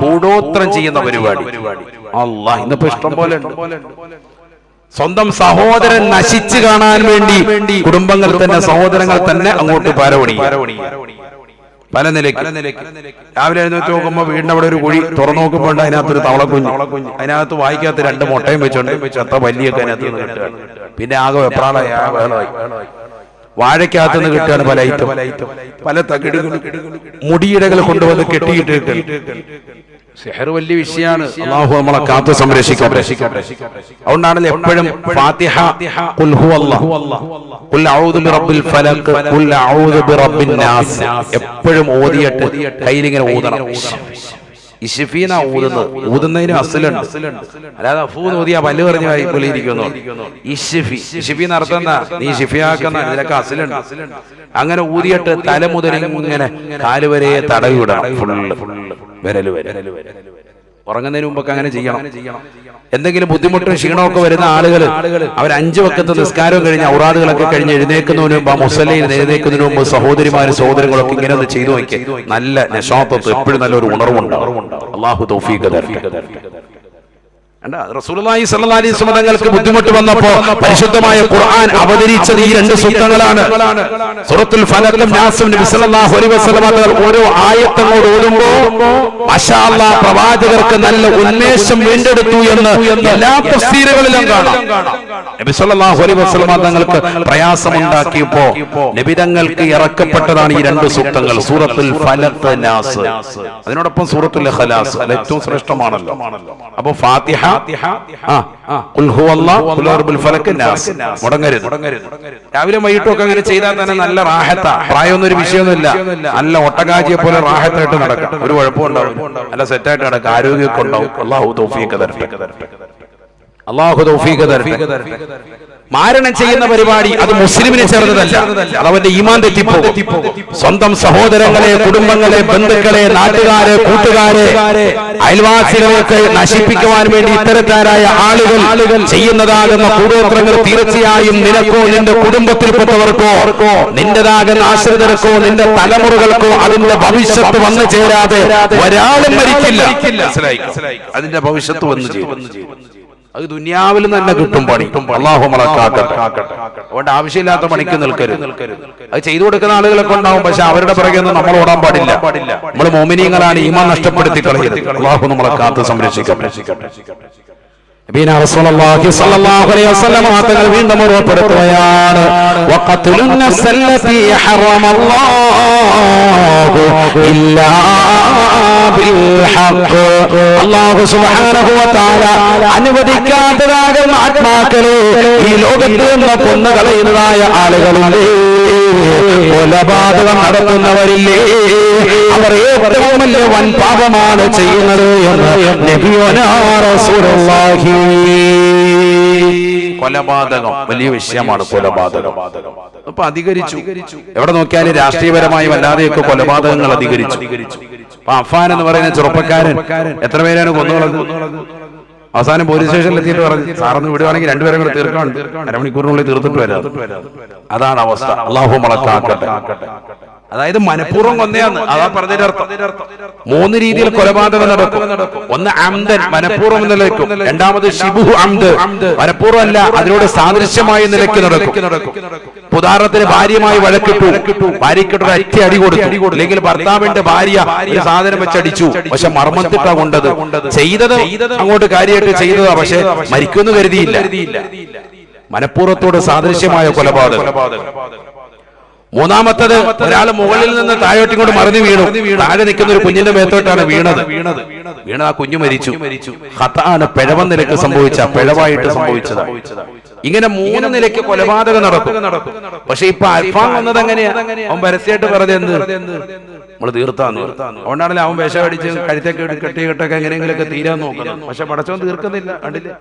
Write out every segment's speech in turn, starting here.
കൂടോത്രം ചെയ്യുന്ന പരിപാടി. അല്ലാഹ്, ഇന്നിപ്പോ ഇഷ്ടം പോലെ ഉണ്ട്. സ്വന്തം സഹോദരൻ നശിച്ചു കാണാൻ വേണ്ടി കുടുംബങ്ങൾ തന്നെ, സഹോദരങ്ങൾ തന്നെ അങ്ങോട്ട് പാരവണി പല നിലയ്ക്ക്. രാവിലെ എഴുന്നേറ്റ് നോക്കുമ്പോ വീടിന്റെ അവിടെ ഒരു കുഴി തുറന്നു നോക്കുമ്പോൾ അതിനകത്തൊരു തവളക്കുഞ്ഞ്, അതിനകത്ത് വായിക്കാത്ത 2 മുട്ടയും വെച്ചോണ്ട് ചത്ത പല്ലിയൊക്കെ അതിനകത്ത് നിന്ന് കിട്ടുകയാണ്. പിന്നെ ആകെ വെപ്രാളായി, വാഴയ്ക്കകത്ത് നിന്ന് കിട്ടുകയാണ് പല ഐറ്റം, പല തകിടുകൾ, മുടിയിടകൾ കൊണ്ടുവന്ന് കെട്ടിയിട്ട്. സിഹർ വലിയ വിഷയമാണ്. അല്ലാഹു നമ്മളെ കാത്തു സംരക്ഷിക്കട്ടെ. അതുകൊണ്ടാണല്ലോ എപ്പോഴും ഫാത്തിഹ, ഖുൽ ഹുവല്ലാഹ്, ഖുൽ അഊദു ബിറബ്ബിൽ ഫലഖ്, ഖുൽ അഊദു ബിറബ്ബിൻ നാസ് എപ്പോഴും ഓതിയിട്ട് കയ്യിലിങ്ങനെ ഊതണം. ഇശ്ഫീന ഊതുന്നതിന് അസ്ലുണ്ട്. അല്ലാതെ അഫൂന്ന് ഓതിയാ പല്ല് പറഞ്ഞു പോലെ ഇരിക്കുന്നു. ഇശ്ഫി നടത്തുന്ന നീ ഷിഫിയാക്കുന്ന ഇതിലൊക്കെ അസ്ലുണ്ട്. അങ്ങനെ ഊതിയിട്ട് തല മുതൽ ഇങ്ങനെ കാലുവരെ തടവി വിടണം, ഫുള്ള് വിരല് വരെ. ഉറങ്ങുന്നതിന് മുമ്പൊക്കെ അങ്ങനെ ചെയ്യണം. എന്തെങ്കിലും ബുദ്ധിമുട്ടും ക്ഷീണമൊക്കെ വരുന്ന ആളുകൾ അവർ 5 വക്കത്ത് നിസ്കാരവും കഴിഞ്ഞ് ഔറാദുകളൊക്കെ കഴിഞ്ഞ് എഴുന്നേൽക്കുന്നതിന് മുമ്പ്, ആ മുസല്ലയിൽ എഴുന്നേൽക്കുന്നതിന് മുമ്പ് സഹോദരിമാരും സഹോദരങ്ങളൊക്കെ ഇങ്ങനെ ഒന്ന് ചെയ്തു നോക്കി. നല്ല നശാത്തത്ത്, എപ്പോഴും നല്ലൊരു ഉണർവുണ്ടാവും. അല്ലാഹു തൗഫീഖ് തരട്ടെ. റസൂലുള്ളാഹി സ്വല്ലല്ലാഹി അലൈഹി വസല്ലം തങ്ങൾക്ക് ബുദ്ധിമുട്ട് വന്നപ്പോൾ പരിശുദ്ധമായ ഖുർആൻ അവതരിച്ചത് ഈ 2 സൂക്തങ്ങളാണ്. സൂറത്തുൽ ഫലഖും നാസും. നബി സല്ലല്ലാഹു അലൈഹി വസല്ലം തങ്ങൾ ഓരോ ആയത്തങ്ങോട് ഓതുമ്പോൾ മാഷാ അല്ലാഹ് പ്രവാചകർക്ക് നല്ല ഉന്മേഷം വീണ്ടെടുത്തു എന്ന് എല്ലാ തഫ്സീറുകളിലും കാണാം. നബി സല്ലല്ലാഹു അലൈഹി വസല്ലം തങ്ങൾക്ക് പ്രയാസമുണ്ടാക്കിയപ്പോൾ നബി തങ്ങൾക്ക് ഇറക്കപ്പെട്ടതാണ് ഈ 2 സൂക്തങ്ങൾ, സൂറത്തുൽ ഫലഖ്, നാസ്. അതിനോടൊപ്പം സൂറത്തുൽ ഇഖ്ലാസ്, അത് ഏറ്റവും ശ്രേഷ്ഠമാണല്ലോ. അപ്പോൾ ഫാത്തിഹ, ഖുൽ ഹുവല്ലാഹ്, ഖുൽ റബ്ബുൽ ഫലഖ്, നാസ് മുടങ്ങരുത്. രാവിലെ വൈകിട്ടും ഒക്കെ അങ്ങനെ ചെയ്താൽ തന്നെ നല്ല റാഹത്താ. പ്രായമൊന്നും ഒരു വിഷയമൊന്നുമില്ല. നല്ല ഒട്ടകാജിയെ പോലെ റാഹത്തായിട്ട് നടക്കാം, ഒരു കുഴപ്പമുണ്ടാവും, നല്ല സെറ്റായിട്ട് നടക്കാം, ആരോഗ്യമൊക്കെ ഉണ്ടാവും. അല്ലാഹു തൗഫീഖ് തരട്ടെ. അല്ലാഹു തൗഫീഖ് തരട്ടെ. മാരണം ചെയ്യുന്ന പരിപാടി അത് മുസ്ലിമിനെ ചേർന്നതല്ല, അതവന്റെ ഈമാൻ തെറ്റിപ്പോകും. സ്വന്തം സഹോദരങ്ങളെ, കുടുംബങ്ങളെ, ബന്ധുക്കളെ, നാട്ടുകാരെ, കൂട്ടുകാരെ, അയൽവാസികളെയൊക്കെ നശിപ്പിക്കുവാൻ വേണ്ടി ഇത്തരക്കാരായ ആളുകൾ ചെയ്യുന്നതാകുന്ന കൂടോത്രങ്ങൾ തീർച്ചയായും നിനക്കോ നിന്റെ കുടുംബത്തിൽപ്പെട്ടവർക്കോ നിന്റേതാകുന്ന ആശ്രിതർക്കോ നിന്റെ തലമുറകൾക്കോ അതിന്റെ ഭവിഷ്യത്ത് വന്നു ചേരാതെ ഒരാളും മരിക്കില്ല. അതിന്റെ ഭവിഷ്യത്ത് വന്നു ചേരും. അത് ദുനിയാവിൽ തന്നെ കിട്ടും പണി. അല്ലാഹു നമ്മളെ കാക്കട്ടെ. അതുകൊണ്ട് ആവശ്യമില്ലാത്ത പണിക്ക് നിൽക്കരുത്. അത് ചെയ്തു കൊടുക്കുന്ന ആളുകളൊക്കെ ഉണ്ടാവും, പക്ഷെ അവരുടെ പിറകെ ഒന്നും നമ്മൾ ഓടാൻ പാടില്ല. നമ്മൾ മോമിനീങ്ങളാണ്, ഈമാൻ നഷ്ടപ്പെടുത്തി കളയരുത്. അല്ലാഹു നമ്മളെ കാത്തു സംരക്ഷിക്കട്ടെ. റസൂലുള്ളാഹി സ്വല്ലല്ലാഹു അലൈഹി വസല്ലം തങ്ങൾ വീണ്ടും ഓർമ്മപ്പെടുത്തുകയാണ്, വഖതുലുൻ നസ്സല്ലതി ഹറമല്ലാഹു ഇല്ലാ ബിൽ ഹഖ്. അല്ലാഹു സുബ്ഹാനഹു വ തആല അനുവദിക്കാത്തതാകുന്ന ആത്മാക്കളെ ഈ ലോകത്ത് നിന്ന് കൊന്നുകളയുന്നതായ ആളുകളില്ലേ, കൊലപാതകം നടത്തുന്നവരില്ലേ, അവർ ഏറ്റവും വലിയ വൻ പാപമാണ് ചെയ്യുന്നത് എന്ന് നബിയുനാ റസൂലുള്ളാഹി. കൊലപാതകം വലിയ വിഷയമാണ്. കൊലപാതകം അപ്പൊ അധികരിച്ചു. എവിടെ നോക്കിയാലും രാഷ്ട്രീയപരമായി വല്ലാതെയൊക്കെ കൊലപാതകങ്ങൾ അധികരിച്ചു. അപ്പൊ അഫ്ഫാൻ എന്ന് പറയുന്ന ചെറുപ്പക്കാരൻ എത്ര പേരാണ് കൊന്നുകളഞ്ഞത്? അവസാനം പോലീസ് സ്റ്റേഷനിൽ എത്തിയിട്ട് പറഞ്ഞു, സാറൊന്ന് വിടുവാണെങ്കിൽ 2 പേരും കൂടെ തീർക്കാനുണ്ട്, അരമണിക്കൂറിനുള്ളിൽ തീർത്തിട്ട് വരാം. അതാണ് അവസ്ഥ. അല്ലാഹു നമ്മളെ കാക്കട്ടെ. അതായത് മനഃപൂർവ്വം കൊന്നയാന്ന്, അതാ പറഞ്ഞതിന്റെ അർത്ഥം. 3 രീതിയിൽ കൊലപാതകം നടക്കും. ഒന്ന് അംദൻ, മനഃപൂർവ്വം നിലയ്ക്കും. രണ്ടാമത് ശിബുഹു അംദ്, മനഃപൂർവ്വം അല്ല, അതിനോട് സാദൃശ്യമായ നിലയ്ക്ക് നടക്കും. ഉദാഹരണത്തിന് ഭാര്യയുമായി വഴക്കിട്ടു, ഭാര്യയ്ക്കിട്ടൊരു അറ്റ അടി കൊടുത്തു, അല്ലെങ്കിൽ ഭർത്താവിന്റെ ഭാര്യ ഒരു സാധനം വെച്ചടിച്ചു, പക്ഷെ മർമ്മത്തിട്ടാ കൊണ്ടത്. ചെയ്തത് അങ്ങോട്ട് കാര്യമായിട്ട് ചെയ്തതാ, പക്ഷെ മരിക്കുമെന്ന് കരുതിയില്ല. മനഃപൂർവ്വത്തോട് സാദൃശ്യമായ കൊലപാതകം. മൂന്നാമത്തത്, ഒരാൾ മുകളിൽ നിന്ന് താഴോട്ടിങ്ങോട്ട് മറിഞ്ഞു വീണു, താഴെ നിൽക്കുന്ന ഒരു കുഞ്ഞിന്റെ മേത്തോട്ടാണ് വീണത്. ആ കുഞ്ഞു മരിച്ചു. ഖത്ആന, പിഴവ നിലയ്ക്ക് സംഭവിച്ച, പിഴവായിട്ട് സംഭവിച്ചതാണ്. ഇങ്ങനെ 3 നിലയ്ക്ക് കൊലപാതകം നടക്കും. പക്ഷെ ഇപ്പൊ അൽഫാൻ വന്നത് എങ്ങനെയാ? അവൻ പരസ്യമായിട്ട് പറഞ്ഞത് നമ്മൾ തീർത്താന്ന്. അതുകൊണ്ടാണല്ലോ അവൻ വിഷം അടിച്ച് കഴുത്തൊക്കെ കെട്ടിയൊക്കെ എങ്ങനെയെങ്കിലൊക്കെ തീരാൻ നോക്കുന്നത്. പക്ഷെ പടച്ചവൻ തീർക്കുന്നില്ല. കണ്ടില്ലേ?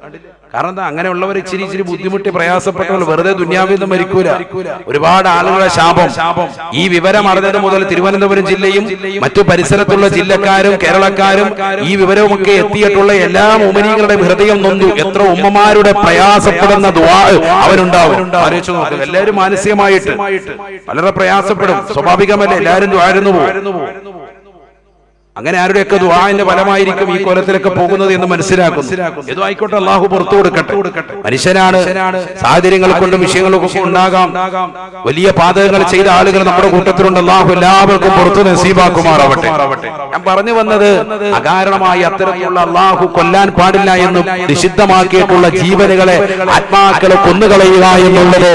കാരണം എന്താ? അങ്ങനെയുള്ളവർ ഇച്ചിരി ബുദ്ധിമുട്ടി പ്രയാസപ്പെട്ടവർ വെറുതെ ദുനിയാവിൽ നിന്ന് മരിക്കൂല. ഒരുപാട് ആളുകളുടെ ശാപം ഈ വിവരം അറിഞ്ഞത് മുതൽ തിരുവനന്തപുരം ജില്ലയും മറ്റു പരിസരത്തുള്ള ജില്ലക്കാരും കേരളക്കാരും ഈ വിവരമൊക്കെ എത്തിയിട്ടുള്ള എല്ലാ മുഅ്മിനീങ്ങളുടെ ഹൃദയം നൊന്തു. എത്ര ഉമ്മമാരുടെ പ്രയാസപ്പെടുന്ന ദുആ അവനുണ്ടാവും. ആലോചിച്ചു നോക്കുക. എല്ലാവരും മാനസികമായിട്ട് വളരെ പ്രയാസപ്പെടും. സ്വാഭാവികമല്ല, എല്ലാവരും ദുആ ചെയ്യുന്നു പോകും. അങ്ങനെ ആരുടെയൊക്കെ ദുആന്റെ ഫലമായിരിക്കും ഈ കോലത്തിലൊക്കെ പോകുന്നത് എന്ന് മനസ്സിലാക്കുന്നു. ഏതോ ആയിക്കോട്ടെ, അള്ളാഹു പുറത്തു കൊടുക്കട്ടെ. മനുഷ്യനാണ്, സാഹചര്യങ്ങൾ കൊണ്ടും വിഷയങ്ങളൊക്കെ ഉണ്ടാകാം. വലിയ പാതകങ്ങൾ ചെയ്ത ആളുകൾ നമ്മുടെ കൂട്ടത്തിലുണ്ട്. അള്ളാഹു എല്ലാവർക്കും പുറത്തു നസീബാക്കുമാറാവട്ടെ. ഞാൻ പറഞ്ഞു വന്നത്, അകാരണമായി അത്തരത്തിലുള്ള അള്ളാഹു കൊല്ലാൻ പാടില്ല എന്നും നിഷിദ്ധമാക്കിയിട്ടുള്ള ജീവനുകളെ, ആത്മാക്കളെ കൊന്നുകളയുക എന്നുള്ളത്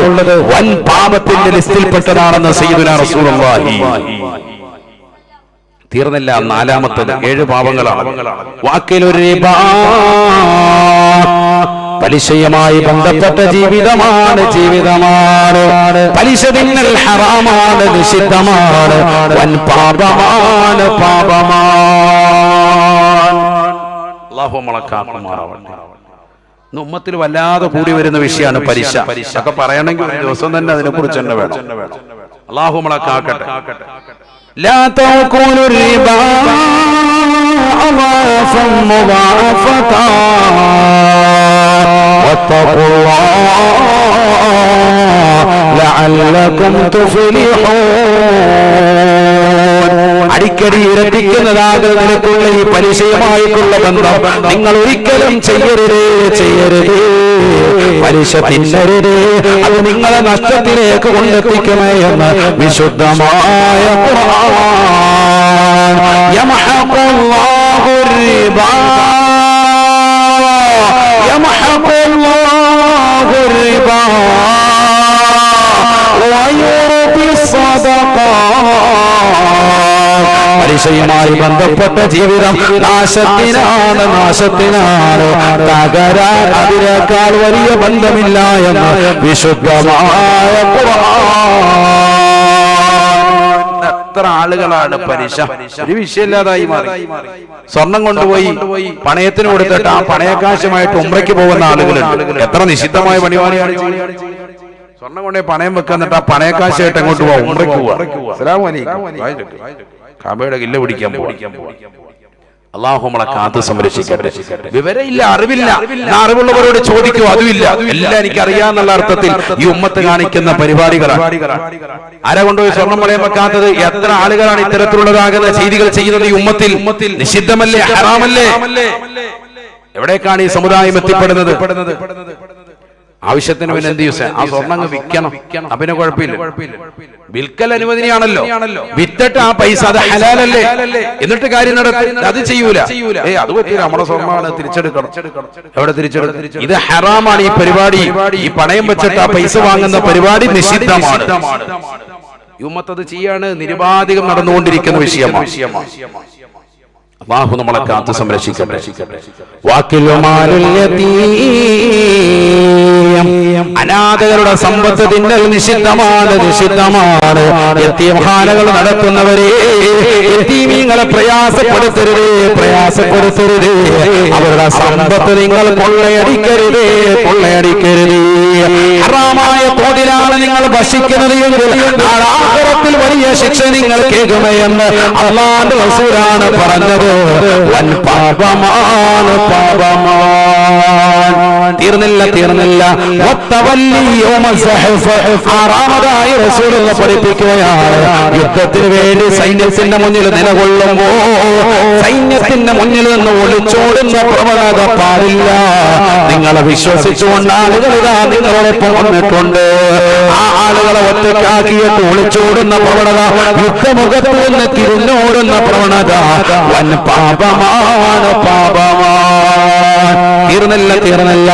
വൻ പാപത്തിന്റെ ലിസ്റ്റിൽപ്പെട്ടതാണെന്ന് സയ്യിദുനാ റസൂലുള്ളാഹി. തീർന്നില്ല, നാലാമത്തത് 7 പാപങ്ങളാണ്. വാക്കിലൊരു പലിശയുമായി ബന്ധപ്പെട്ട ജീവിതമാണ്. പലിശ തിന്നൽ ഹറാമാണ്, നിഷിദ്ധമാണ്, വൻ പാപമാണ്. അല്ലാഹു മലക്കാക്കുമാറാവട്ടെ. ഉമ്മത്തിൽ വല്ലാതെ കൂടി വരുന്ന വിഷയമാണ് പലിശ. ഒക്കെ പറയണമെങ്കിൽ ഒരു ദിവസം തന്നെ അതിനെ കുറിച്ച് തന്നെ വേണം. അല്ലാഹു മലക്കാക്കട്ടെ. لا تأكلوا الربا أضعافا مضاعفة واتقوا الله لعلكم تفلحون. അടിക്കടി ഇരട്ടിക്കുന്നതാകുന്ന നിലക്കുള്ള ഈ പലിശയുമായിട്ടുള്ള ബന്ധം നിങ്ങൾ ഒരിക്കലും ചെയ്യരുതേ. പലിശ തിന്നരുതേ, അത് നിങ്ങളെ നഷ്ടത്തിലേക്ക് കൊണ്ടെത്തിക്കുമേ എന്ന് വിശുദ്ധമായ ഖുർആൻ. യമഹഖുല്ലാഹു الربا യമഹഖുല്ലാഹു الربا വയുർബി الصدقات. പലിശയുമായി ബന്ധപ്പെട്ട ജീവിതം നാശത്തിനാണ്. തകരാൻ അതിനേക്കാൾ വലിയ ബന്ധമില്ല എന്ന് വിശുദ്ധമായ ഖുർആൻ. എത്ര ആളുകളാണ് പലിശ ഒരു വിഷയമില്ലാതായി മാറി. സ്വർണം കൊണ്ടുപോയി പണയത്തിന് കൊടുത്തിട്ട് ആ പണയക്കാശുമായിട്ട് ഉംറയ്ക്ക് പോകുന്ന ആളുകളുണ്ട്. എത്ര നിഷിദ്ധമായ പണിവാണിയാണ്. സ്വർണം കൊണ്ടുപോയി പണയം വെക്കുന്നിട്ട് ആ പണയക്കാശായിട്ട് എങ്ങോട്ട് പോവാ? ഉംറയ്ക്ക് പോവാ. അസ്സലാമു അലൈക്കും. കാബയുടെ കില്ല പിടിക്കാൻ പോവാ. അല്ലാഹു നമ്മളെ കാത്ത് സംരക്ഷിക്കട്ടെ. വിവരമില്ല, അറിവില്ല. അറിവുള്ളവരോട് ചോദിക്കൂ, അതുമില്ല. എല്ലാം എനിക്ക് അറിയാന്നുള്ള അർത്ഥത്തിൽ ഈ ഉമ്മത്ത് കാണിക്കുന്ന പരിപാടികളാണ്. ആരെ കൊണ്ടുപോയി സ്വർണം പണയം വെക്കാത്തത്? എത്ര ആളുകളാണ് ഇത്തരത്തിലുള്ളതാകുന്ന ചെയ്തികൾ ചെയ്യുന്നത് ഈ ഉമ്മത്തിൽ? നിഷിദ്ധമല്ലേ, ഹറാമല്ലേ? എവിടേക്കാണ് ഈ സമുദായം എത്തിപ്പെടുന്നത്? ആവശ്യത്തിന് പിന്നെ എന്ത് യൂസ്? ആ സ്വർണ്ണം വിൽക്കണം, അപ്പിന്നെ കുഴപ്പമില്ല. വിൽക്കൽ അനുവദനീയാണല്ലോ. വിറ്റിട്ട് ആ പൈസ അത് ഹലാലല്ലേ, എന്നിട്ട് കാര്യം നടത്തി അത് ചെയ്യൂല. അത് പറ്റില്ല, നമ്മുടെ സ്വർണ്ണമാണ്, തിരിച്ചെടുക്കണം. എവിടെ തിരിച്ചെടുക്കും? ഇത് ഹറാമാണ്. ഈ പരിപാടി, ഈ പണയം വെച്ചിട്ട് ആ പൈസ വാങ്ങുന്ന പരിപാടി നിഷിദ്ധമാണ്. ഉമ്മത്ത് ചെയ്യാണ്, നിരുപാധികം നടന്നുകൊണ്ടിരിക്കുന്ന വിഷയമാണ്. അല്ലാഹു നമ്മളെ കാത്ത് സംരക്ഷിക്കട്ടെ. അനാഥകളുടെ സമ്പത്ത് തിന്നൽ നിഷിദ്ധമാണ്. യതീംഖാനകൾ നടത്തുന്നവരെ, യതീമീങ്ങളെ പ്രയാസപ്പെടുത്തരുതേ. അവരുടെ സമ്പത്ത് നിങ്ങൾ കൊള്ളയടിക്കരുതേ. ഹറാമായ തോതിലാണ് നിങ്ങൾ ഭക്ഷിക്കുന്നത് എങ്കിൽ ആഖിറത്തിൽ വലിയ ശിക്ഷ നിങ്ങൾ കേൾക്കുമെന്ന് അല്ലാഹുവിന്റെ റസൂലാണ് പറഞ്ഞത്. വൻ പാപമാണ്. തീർന്നില്ല. ആറാമതായി റസൂലുള്ള പഠിപ്പിക്കുകയാണ്, യുദ്ധത്തിന് വേണ്ടി സൈന്യത്തിന്റെ മുന്നിൽ നിലകൊള്ളുമ്പോ സൈന്യത്തിന്റെ മുന്നിൽ നിന്ന് ഒളിച്ചോടുന്ന പ്രവണത പാടില്ല. നിങ്ങളെ വിശ്വസിച്ചുകൊണ്ട് ആളുകൾ ഇതാ നിങ്ങളോടൊപ്പം വന്നിട്ടുണ്ട്. ആ ആളുകളെ ഒറ്റക്കാക്കിയിട്ട് ഒളിച്ചോടുന്ന പ്രവണത, യുദ്ധമുഖത്ത് നിന്ന് തിരിഞ്ഞോടുന്ന പ്രവണത വൻ പാപമാണ്. തീർന്നില്ല.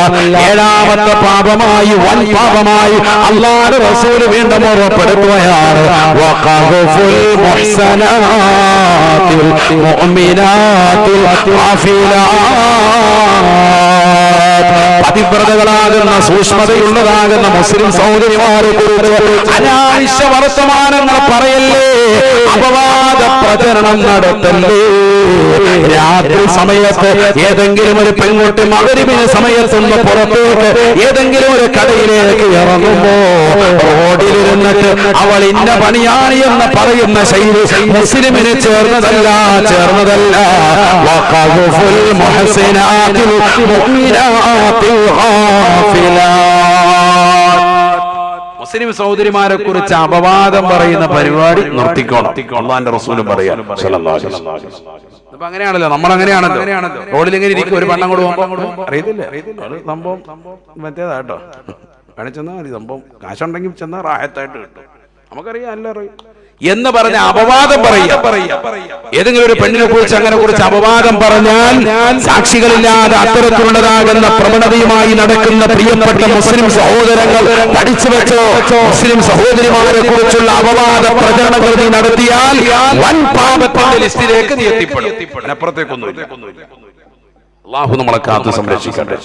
ഏഴാമത്തെ പാപമായി, വൻ പാപമായി അല്ലാഹുവിന്റെ റസൂൽ വീണ്ടും ഓർമ്മപ്പെടുത്തുകയാണ്, വഖഫുൽ മുഹ്സനാത്തിൽ മുഅ്മിനാത്തിൽ ഗാഫിലാത്ത്. പതിവ്രതകളാകുന്ന, സൂക്ഷ്മതയുള്ളതാകുന്ന മുസ്ലിം സഹോദരിമാരെ കുറിച്ച് അനാവശ്യ വർത്തമാനങ്ങൾ പറയല്ലേ, അപവാദ പ്രചരണം നടത്തല്ലേ. രാത്രി സമയത്ത് ഏതെങ്കിലും ഒരു പെൺകുട്ടി മഗ്‌രിബിന് സമയത്തൊന്ന് പുറത്തേക്ക് ഏതെങ്കിലും ഒരു കടയിലേക്ക് ഇറങ്ങുമ്പോ റോഡിലിരുന്നിട്ട് അവൾ ഇന്ന പണിയാണ് എന്ന് പറയുന്ന ശൈലി മുസ്ലിമിന് ചേർന്നതല്ല. വഖഫുൽ മുഹ്സിനാത്തിൽ മുഅ്മിനാത്തിൽ ഗാഫിലാത്ത്. മുസ്ലിം സഹോദരിമാരെ കുറിച്ച് അപവാദം പറയുന്ന പരിപാടി നിർത്തിക്കോണം. അല്ലാഹുവിന്റെ റസൂലും പറയാം. അപ്പൊ അങ്ങനെയാണല്ലോ, നമ്മളങ്ങനെയാണല്ലോ. റോഡിൽ ഇങ്ങനെ ഇരിക്കും, ഒരു പെണ്ണം കൂടെ പോകുമ്പോ അറിയത്തില്ല സംഭവം മറ്റേതാട്ടോ, കാണിച്ചെന്നാ മതി സംഭവം, കാശുണ്ടെങ്കിൽ ചെന്നാൽ റാഹത്തായിട്ട് കിട്ടും, നമുക്കറിയാം എല്ലാം അറിയാം എന്ന് പറഞ്ഞ അപവാദം പറയാ. ഏതെങ്കിലും ഒരു പെണ്ണിനെ കുറിച്ച് അങ്ങനെ കുറിച്ച് അപവാദം പറഞ്ഞാൽ സാക്ഷികളില്ലാതെ അത്തരത്തിലുള്ളതാകുന്ന പ്രവണതയുമായി നടക്കുന്ന പ്രിയപ്പെട്ട മുസ്ലിം സഹോദരങ്ങൾ പഠിച്ചു വെച്ചോ, മുസ്ലിം സഹോദരിമാരെ കുറിച്ചുള്ള അപവാദ പ്രചരണങ്ങൾ നീ നടത്തിയാൽ വൻ പാപത്തിന്റെ ലിസ്റ്റിലേക്ക് നീ എത്തിപ്പെടും. അപ്പുറത്തേക്കൊന്നുമില്ല. അല്ലാഹു നമ്മളെ കാത്തു സംരക്ഷിക്കട്ടെ.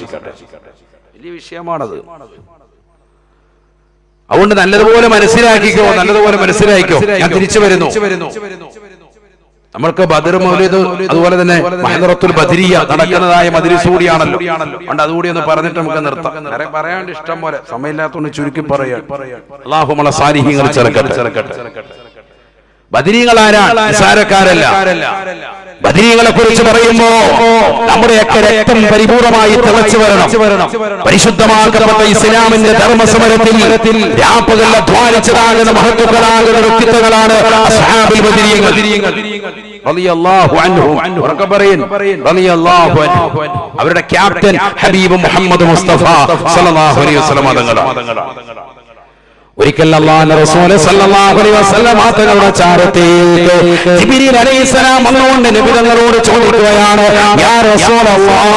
വലിയ വിഷയമാണത്. അതുകൊണ്ട് നല്ലതുപോലെ മനസ്സിലാക്കിക്കോ. ഞാൻ തിരിച്ചു വരുന്നു. നമ്മൾക്ക് ബദർ മൗലിദ് അതുപോലെ തന്നെ മഹദറത്തുൽ ബദരിയ നടക്കുന്നതായ മജ്ലിസ് കൂടിയാണല്ലോ. അതുകൊണ്ട് അതുകൂടി ഒന്ന് പറഞ്ഞിട്ട് നമുക്ക് നിർത്താം. പറയാണ്ട് ഇഷ്ടം പോലെ, സമയമില്ലാത്തതുകൊണ്ട് ചുരുക്കി പറയാം. അല്ലാഹു നമ്മളെ സാലിഹീങ്ങൾ ചേർക്കട്ടെ. ബദരീങ്ങൾ ആരാണ്? നിസ്സാരക്കാരല്ല. ബദരീങ്ങളെ കുറിച്ച് പറയുമ്പോ നമ്മുടെയൊക്കെ രക്തം പരിപൂർണമായി തിളച്ചു വരണം. പരിശുദ്ധമാക്കപ്പെട്ട ഇസ്ലാമിന്റെ ധർമ്മസമരത്തിൽ രാപ്പകൽ അധ്വാനിച്ചതാകുന്ന മഹത്വങ്ങളാകുന്ന വ്യക്തിത്വങ്ങളാണ് അസ്ഹാബുൽ ബദരീങ്ങൾ റളിയല്ലാഹു അൻഹും. ഉറക്കെ പറയൻ റളിയല്ലാഹു അൻഹു. അവരുടെ ക്യാപ്റ്റൻ ഹബീബ് മുഹമ്മദ് മുസ്തഫ സല്ലല്ലാഹു അലൈഹി വസല്ലം തങ്ങളാണ്. ഒരിക്കൽ അല്ലാഹുവിന്റെ റസൂൽ സല്ലല്ലാഹു അലൈഹി വസല്ലം തങ്ങളുടെ ചാരത്തേക്ക് ജിബ്രീൽ അലൈഹിസ്സലാം വന്നുകൊണ്ട് നബി തങ്ങളോട് ചോദിക്കുകയാണ്, യാ റസൂലല്ലാഹ്,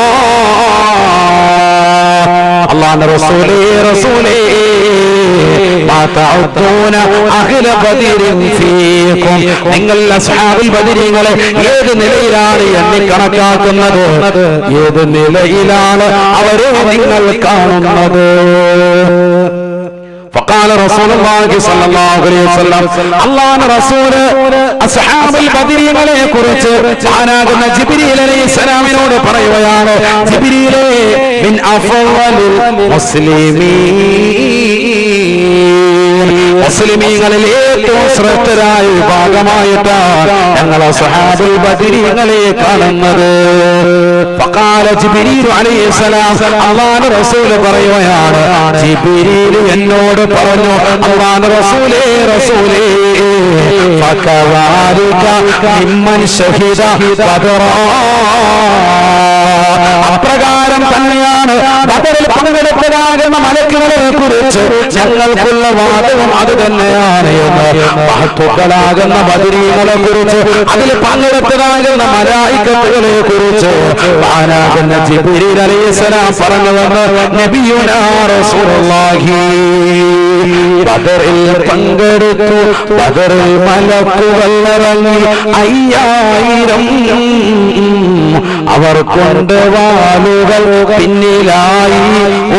അല്ലാഹുവിന്റെ റസൂലേ മാ തഅദ്ദൂന അഹ്ല ബദരിൻ ഫീകും, നിങ്ങൾ അസ്ഹാബുൽ ബദരീങ്ങളെ ഏത് നിലയിലാണ് എണ്ണി കണക്കാക്കുന്നത്? ഏത് നിലയിലാണ് അവരെ നിങ്ങൾ കാണുന്നത്? فقال رسول الله صلى الله عليه وسلم, അല്ലാഹുവിന്റെ റസൂൽ അസ്ഹാബുൽ ബദരീങ്ങളെ കുറിച്ച് മഹാനാകുന്ന ജിബ്രീൽ അലൈഹിസ്സലാമിനോട് പറയുകയാണ്, ജിബ്രീലേ, മിൻ അഫ്ളലിൽ മുസ്ലിമീങ്ങളിൽ ഏറ്റവും ശ്രേഷ്ഠരായ വിഭാഗമായിട്ടാണ് ഞങ്ങൾ അസ്ഹാബുൽ ബദരീങ്ങളെ കാണുന്നത്. ഫഖാല ജിബ്രീൽ അലൈഹിസ്സലാം, അല്ലാഹുവിന്റെ റസൂൽ പറയുകയാണ്, ജിബ്രീൽ എന്നോട് പറഞ്ഞു, അല്ലാഹുവിന്റെ റസൂലേ ഫകവാലിക മിമ്മൻ ശഹിദ ബദറ, അപ്രകാരം തന്നെയാണ് ബദറിൽ പങ്കെടുത്തതാകുന്ന മലക്കുകളെ കുറിച്ച് ഞങ്ങൾക്കുള്ള വാദവും അത് തന്നെയാണ് എന്ന് മഹത്തുക്കളാകുന്ന ബദരീങ്ങളെ കുറിച്ച് അതിൽ പങ്കെടുത്തതാകുന്ന മലായികത്തുകളെ കുറിച്ച് മഹാനാകുന്ന ജിബ്രീൽ അലൈഹിസ്സലാം പറഞ്ഞുവെന്ന് നബിയുനാ റസൂലുള്ളാഹി. ബദറിൽ പങ്കെടുത്തു, ബദറിൽ മലക്കുകൾ ഇറങ്ങി 5000, അവർ കൊണ്ട് വാളുകൾ പിന്നിലായി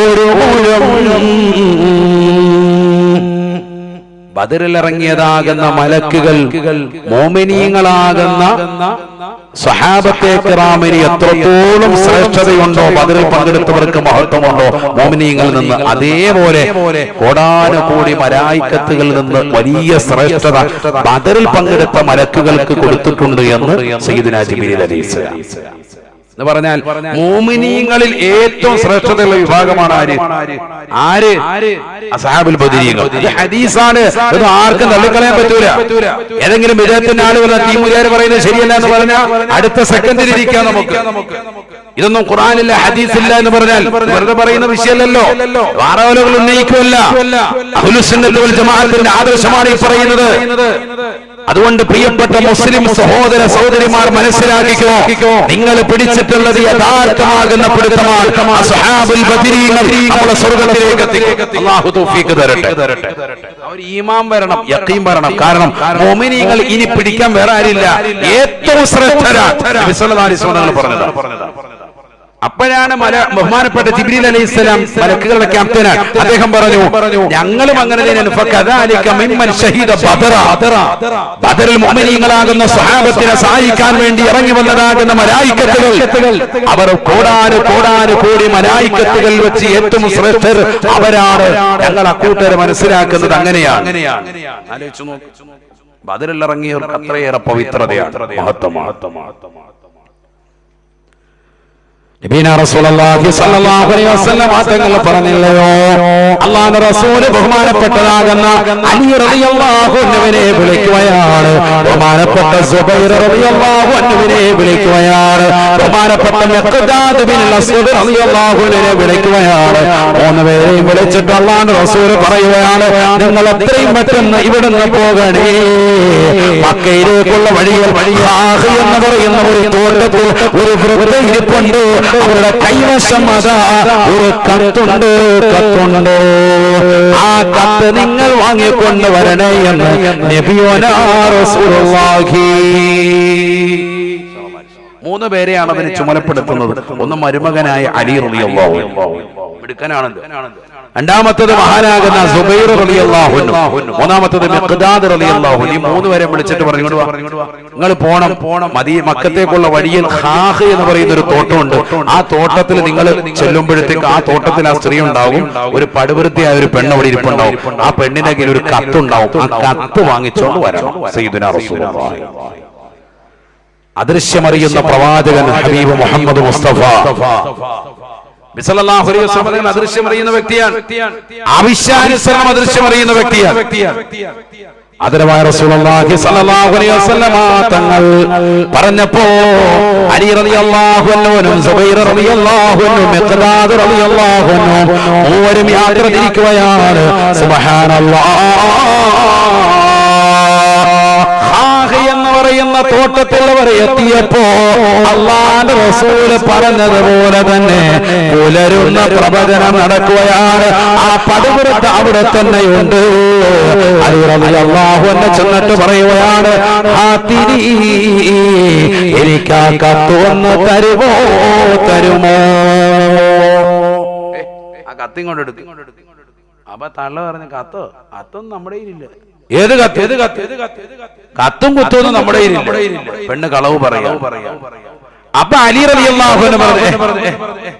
ഒരു മുഴം. ബദറിലിറങ്ങിയതാകുന്ന മലക്കുകൾ മോമിനീങ്ങളാകുന്ന സ്വഹാബത്തെ കിറാമിന് എത്രത്തോളം ശ്രേഷ്ഠതയുണ്ടോ, ബദറിൽ പങ്കെടുത്തവർക്ക് മഹത്വമുണ്ടോ മോമിനീങ്ങളിൽ നിന്ന്, അതേപോലെ കോടാനുകൂടി മലായിക്കത്തുകളിൽ നിന്ന് വലിയ ശ്രേഷ്ഠത ബദറിൽ പങ്കെടുത്ത മലക്കുകൾക്ക് കൊടുത്തിട്ടുണ്ട് എന്ന് സയ്യിദുനാ ജിബ്രീൽ അലൈഹിസ്സലാം. എന്ന് പറഞ്ഞാൽ മോമിനീങ്ങളിൽ ഏറ്റവും ശ്രേഷ്ഠതയുള്ള വിഭാഗമാണ് ആര്? അസ്ഹാബുൽ ബദരീങ്ങൾ. ഇത് ഹദീസാണ്, ഇത് ആർക്കും തള്ളിക്കളയാൻ പറ്റൂല. ഏതെങ്കിലും വിദേഹത്തിന്റെ ആളുകൾ തീമുകാർ പറയുന്നത് ശരിയല്ല എന്ന് പറഞ്ഞാൽ അടുത്ത സെക്കൻഡിൽ ഇരിക്കാം നമുക്ക്. ഇതൊന്നും ഖുർആനില്ല, ഹദീസില്ല എന്ന് പറഞ്ഞാൽ വെറുതെ പറയുന്ന വിഷയമല്ലല്ലോ, വാറവലുകൾ ഉന്നയിക്കുമല്ല. അഹ്ലുസ് സുന്നത്ത് വൽ ജമാഅത്തിന്റെ ആദർശമാണ് ഈ പറയുന്നത്. അതുകൊണ്ട് പ്രിയപ്പെട്ട മുസ്ലിം സഹോദര സഹോദരിമാർ മനസ്സിലാക്കിക്കോ, നിങ്ങൾ പിടിച്ചിട്ടുള്ളത് യഥാർത്ഥമാകുന്ന പിടുത്തമാണ്. അസ്ഹാബുൽ ബദരീങ്ങൾ നമ്മളെ സ്വർഗ്ഗത്തിലേക്ക് എത്തിക്കും. അല്ലാഹു തൗഫീഖ് തരട്ടെ. അവർ ഈമാൻ വരണം, യഖീൻ വരണം. കാരണം മുഅ്മിനീങ്ങൾ ഇനി പിടിക്കാൻ വേറെ ആരില്ല, ഏറ്റവും ശ്രേഷ്ഠരാണ് നബി സല്ലല്ലാഹു അലൈഹി വസല്ലം പറഞ്ഞതാണ്. അപ്പോഴാണ് ബഹുമാനപ്പെട്ട ജിബ്രീൽ അലൈഹിസ്സലാം മലക്കുകളുടെ ക്യാപ്റ്റനാണ്. അദ്ദേഹം പറഞ്ഞു, ഞങ്ങളും അങ്ങനെ തന്നെയാണ്. ഫകദാലിക മിമ്മൻ ശഹീദ ബദറ, ബദറിൽ മുഅ്മിനീങ്ങളാകുന്ന സ്വഹാബത്തിനെ സഹായിക്കാൻ വേണ്ടി ഇറങ്ങി വന്നതാകുന്ന മലായികത്തുകൾ, അവർ കോടാനുകോടി മലായികത്തുകൾ വെച്ച് ഏറ്റവും ശ്രേഷ്ഠർ അവരാണ്. ഞങ്ങൾ അക്കൂട്ടരെ മനസ്സിലാക്കുന്നത് അങ്ങനെയാണ്. ആലോചിച്ചു നോക്ക്, ബദറിൽ ഇറങ്ങിയവർക്ക് അത്രയേറെ പവിത്രതയാണ്, മഹത്വമാണ്. നബീന റസൂലുള്ളാഹി സ്വല്ലല്ലാഹു അലൈഹി വസല്ലം തങ്ങൾ പറഞ്ഞില്ലയോ, അല്ലാഹുവിന്റെ റസൂൽ ബഹുമാനപ്പെട്ടതാകുന്ന അലി റളിയല്ലാഹു അൻഹുവിനെ വിളിക്കുകയാണ്, ബഹുമാനപ്പെട്ട സുബൈർ റളിയല്ലാഹു അൻഹുവിനെ വിളിക്കുകയാണ്, ബഹുമാനപ്പെട്ട മിഖ്ദാദ് ബിൻ അസ്വദ് റളിയല്ലാഹു അൻഹുവിനെ വിളിക്കുകയാണ്. മൂന്നുപേരെയും വിളിച്ചിട്ട് അല്ലാഹുവിന്റെ റസൂൽ പറയുകയാണ്, നിങ്ങൾ എത്രയും പെട്ടെന്ന് ഇവിടുന്ന് പോകണേ. മക്കയിലേക്കുള്ള വഴികൾ ഹാഖ് എന്ന് പറയുന്ന ഒരു തോട്ടത്തിൽ ഒരു വൃദ്ധ ഇരിപ്പുണ്ട്. അവരുടെ കൈവശം അതാ ഒരു കത്തുണ്ട്. ആ കത്ത് നിങ്ങൾ വാങ്ങിക്കൊണ്ട് വരണേ എന്ന് നബിയുനാ റസൂലുള്ളാഹി. മൂന്ന് പേരെയാണ് അതിന് ചുമതലപ്പെടുത്തുന്നത്. ഒന്ന് മരുമകനായ അലി റളിയല്ലാഹു അൻഹു, മിടുക്കനാണല്ലോ. രണ്ടാമത്തത് മഹാനാകുന്ന സുബൈർ റളിയല്ലാഹു അൻഹു, മൂന്നാമത്തത് മിഖ്ദാദ് റളിയല്ലാഹു അൻഹു. ഈ മൂന്നുപേരെ വിളിച്ചിട്ട് പറഞ്ഞു, നിങ്ങൾ പോണം, മക്കത്തേക്കുള്ള വഴിയിൽ ഹാഖ് എന്ന് പറയുന്ന ഒരു തോട്ടമുണ്ട്. ആ തോട്ടത്തിൽ നിങ്ങൾ ചെല്ലുമ്പോഴത്തേക്ക് ആ തോട്ടത്തിൽ ആ സ്ത്രീ ഉണ്ടാവും, ഒരു പടുവൃത്തിയായ ഒരു പെണ്ണ് അവിടെ ഇരിപ്പുണ്ടാവും. ആ പെണ്ണിന്റെ കയ്യിൽ ഒരു കത്തുണ്ടാവും. ആ കത്ത് വാങ്ങിച്ചോണ്ട് വരണം. സയ്യിദുനാ റസൂലുള്ളാഹി, അദൃശ്യമറിയുന്ന പ്രവാചകൻ ഹബീബ് മുഹമ്മദ് മുസ്തഫ സല്ലല്ലാഹു അലൈഹി വസല്ലം അദൃശ്യമറിയുന്ന വ്യക്തിയാണ്. ആവശ്യാനുസരണം അദൃശ്യമറിയുന്ന വ്യക്തിയാണ്. ആദരവായ റസൂലുള്ളാഹി സ്വല്ലല്ലാഹു അലൈഹി വസല്ലം തങ്ങൾ പറഞ്ഞപ്പോ അലി റളിയല്ലാഹു അൻഹു, സുബൈർ റളിയല്ലാഹു അൻഹു, മിഖ്ദാദ് റളിയല്ലാഹു അൻഹു മൂവരും യാത്ര തിരിക്കുകയാണ്. സുബ്ഹാനല്ലാഹ്, എന്ന് പറയുന്ന തോട്ടത്തിലവർ എത്തിയപ്പോ അല്ലാഹുവിന്റെ റസൂൽ പറഞ്ഞതുപോലെ തന്നെ പുലരുന്ന പ്രവചനം നടക്കുകയാണ്. ആ പടുവൃത്ത് അവിടെ തന്നെയുണ്ട്. അലി റളിയല്ലാഹു അൻഹു ചെന്നിട്ട് പറയുകയാണ്, എനിക്ക് ആ കത്ത് ഒന്ന് തരുമോ? ആ കത്തും കൊണ്ടെടുക്കും. അപ്പൊ തള്ള പറഞ്ഞ കത്തൊന്നും നമ്മുടെ കയ്യിലില്ല. ഏത് കത്ത്? കത്തും കുത്തൊന്നും നമ്മുടെ കയ്യിലില്ല. പെണ്ണ് കളവ് പറയാ. അപ്പൊ അലി റളിയല്ലാഹു അൻഹു പറഞ്ഞു,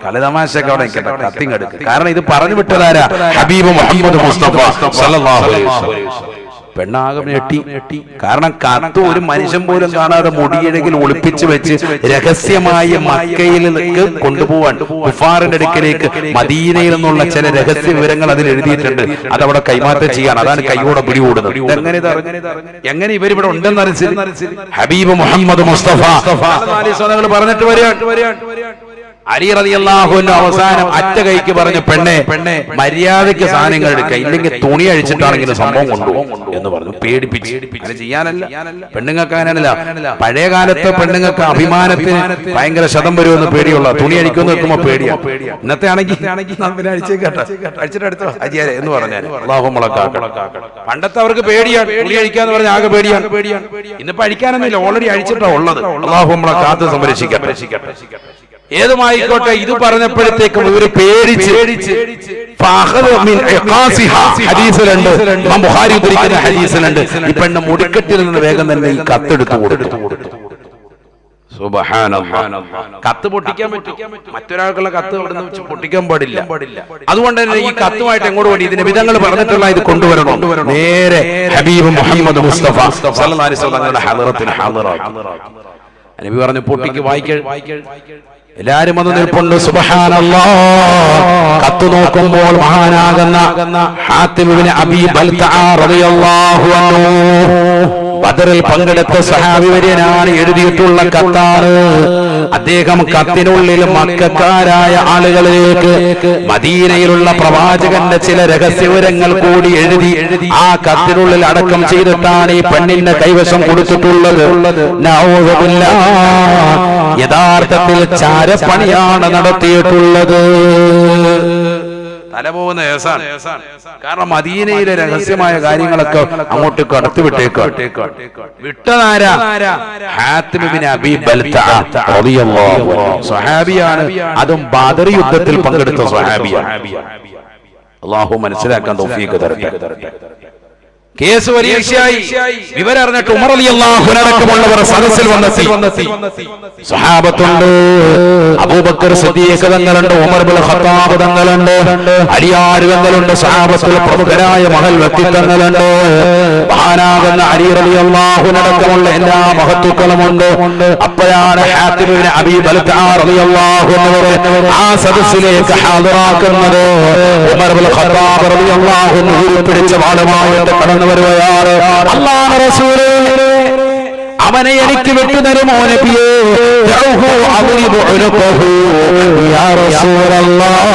കളിതമാശയൊക്കെ അവിടെ നിൽക്കട്ടെ, കത്തിങ് എടുക്കും. കാരണം ഇത് പറഞ്ഞു വിട്ടതാരാ? ഹബീബ് മുഹമ്മദ് മുസ്തഫ സല്ലല്ലാഹു അലൈഹി വസല്ലം. പെണ്ണാകെ ഞെട്ടി. കാരണം കത്ത് ഒരു മനുഷ്യൻ പോലും കാണാതെ മുടിയിഴകിൽ ഒളിപ്പിച്ചു വെച്ച് രഹസ്യമായി മക്കയിലേക്ക് കൊണ്ടുപോവാൻ, കുഫാറിന്റെ അടുക്കലേക്ക് മദീനയിൽ നിന്നുള്ള ചില രഹസ്യ വിവരങ്ങൾ അതിൽ എഴുതിയിട്ടുണ്ട്. അതവിടെ കൈമാറ്റം ചെയ്യാൻ, അതാണ് കൈയോടെ പിടികൂടുന്നത്. എങ്ങനെ ഇവരിവിടെ ഉണ്ടെന്നറിയിച്ച് ഹബീബ് മുഹമ്മദ് മുസ്തഫ പറഞ്ഞിട്ട് വരികയാണ്. അലി റളിയല്ലാഹു അൻഹു അവസാനം അറ്റ കൈക്ക് പറഞ്ഞു, പെണ്ണെ മര്യാദയ്ക്ക് സാധനങ്ങൾ എടുക്കുക, ഇല്ലെങ്കിൽ തുണി അഴിച്ചിട്ടാണെങ്കിലും സംഭവം കൊണ്ടുപോകും എന്ന് പറഞ്ഞു. പേടിപ്പിച്ച്. അങ്ങനെ ചെയ്യാനല്ല, പെണ്ണുങ്ങൾക്ക് അങ്ങനെയല്ല. പഴയ കാലത്ത് പെണ്ണുങ്ങൾക്ക് അഭിമാനത്തിന് ഭയങ്കര ശതം വരുമെന്ന് പേടിയുള്ള, തുണി അഴിക്കുമെന്ന് വെക്കുമ്പോ പേടിയാണ്. ഇന്നത്തെ ആണെങ്കിൽ അഴിച്ചിട്ടെടുത്തോ അജിയാരെ എന്ന് പറഞ്ഞാൽ അല്ലാഹു മുളക്കാക്കണം. പണ്ടത്തെ അവർക്ക് പേടിയാണ്, തുണി അഴിക്കാന്ന് പറഞ്ഞാൽ ആകെ പേടിയാണ്. ഇന്നിപ്പോ അഴിക്കാനൊന്നുമില്ല, ഓൾറെഡി അഴിച്ചിട്ടാ ഉള്ളത്. അല്ലാഹു നമ്മളെ കാത്ത് സംരക്ഷിക്കട്ടെ. ഏതുമായിക്കോട്ടെ, ഇത് പറഞ്ഞപ്പോഴത്തേക്കും ഇവര് പേടിച്ച് ബുഖാരി ഉദ്ധരിക്കുന്ന ഹദീസിലുണ്ട്, ഈ പെണ്ണ് മുടിക്കെട്ടിൽ നിന്ന് വേഗം തന്നെ ഈ കത്തെടുത്ത് കൊടുത്തു. സുബ്ഹാനല്ലാഹ്, കത്ത് പൊട്ടിക്കാൻ പറ്റും, മറ്റൊരാൾക്കുള്ള കത്ത് ഇവിടുന്ന് വെച്ച് പൊട്ടിക്കാൻ പാടില്ല. അതുകൊണ്ട് തന്നെ ഈ കത്തുമായിട്ട് എങ്ങോട്ട് വേണ്ടി ഇതിന്റെ വിധങ്ങൾ പറഞ്ഞിട്ടുള്ള ഇത് കൊണ്ടുവരണം. നേരെ ഹബീബ് മുഹമ്മദ് മുസ്തഫ സല്ലല്ലാഹു അലൈഹി വസല്ലം ഹളറത്തിൽ ഹാദിറാക്കി. നബി പറഞ്ഞു, പൊട്ടിക്ക് വായിക്ക. എല്ലാരും വന്ന് നിൽപ്പുണ്ട്. സുബ്ഹാനല്ലാഹ്, കത്ത് നോക്കുമ്പോൾ മഹാനാകുന്ന ഹാത്തിം ഇബ്നു അബീ ബൽതഅ റളിയല്ലാഹു അൻഹു ബദറിൽ പങ്കെടുത്ത സഹാബി വര്യനാണ് എഴുതിയിട്ടുള്ള കത്താണ്. അദ്ദേഹം കത്തിനുള്ളിൽ മക്കക്കാരായ ആളുകളിലേക്ക് മദീനയിലുള്ള പ്രവാചകന്റെ ചില രഹസ്യവിവരങ്ങൾ കൂടി എഴുതി ആ കത്തിനുള്ളിൽ അടക്കം ചെയ്തിട്ടാണ് ഈ പെണ്ണിന്റെ കൈവശം കൊടുത്തിട്ടുള്ളത്. യഥാർത്ഥത്തിൽ ചാരപ്പണിയാണ് നടത്തിയിട്ടുള്ളത്. തലപോകുന്ന കേസാണ്. കാരണം മദീനയിലെ രഹസ്യമായ കാര്യങ്ങളൊക്കെ അങ്ങോട്ട് കടത്തി വിട്ടേക്കാണ്. വിട്ടതാരാ? ഹാത്തിം ഇബ്നു അബീ ബൽതഅ റളിയല്ലാഹു അൻഹു, സ്വഹാബിയാണ്. അതും ബദർ യുദ്ധത്തിൽ പങ്കെടുത്ത സ്വഹാബിയാണ്. അല്ലാഹു മനസ്സിലാക്കാൻ തൗഫീഖ് തരട്ടെ. കേസ് വലിയ വിഷയമായി. വിവരം അറിഞ്ഞിട്ട് ഉമർ റളിയല്ലാഹു അൻഹു അടക്കമുള്ളവർ സദസ്സിൽ വന്നെത്തി. സ്വഹാബത്തുണ്ട്, അബൂബക്കർ സിദ്ദീഖ് തങ്ങളുണ്ട്, ഉമർ ഇബ്നുൽ ഖത്താബ് തങ്ങളുണ്ട്, അലിയാർ തങ്ങളുണ്ട്, സ്വഹാബത്തുൽ പ്രമുഖരായ മഹൽ വ്യക്തിത്വങ്ങളുണ്ട്, മഹാനാകുന്ന അലി റളിയല്ലാഹു അൻഹു അടക്കമുള്ള എല്ലാ മഹത്തുക്കളുമുണ്ട്. അപ്പോഴാണ് ഹാത്തിബ് ഇബ്നു അബീ ബൽതഅ റളിയല്ലാഹു അൻഹു ആ സദസ്സിലേക്ക് ഹാജരാക്കുന്നത്. ഉമർ ഇബ്നുൽ ഖത്താബ് റളിയല്ലാഹു അൻഹു പിടിച്ച വാളുമായിട്ട് കടന്നു വരുകയാണ്. അല്ലാഹു റസൂലേ, അവനെ എനിക്ക് വിട്ടുതരുമോ നബിയേ? ദഉഹു അദ്രിബു ഉനുഖഹു യാ റസൂലല്ലാഹ്.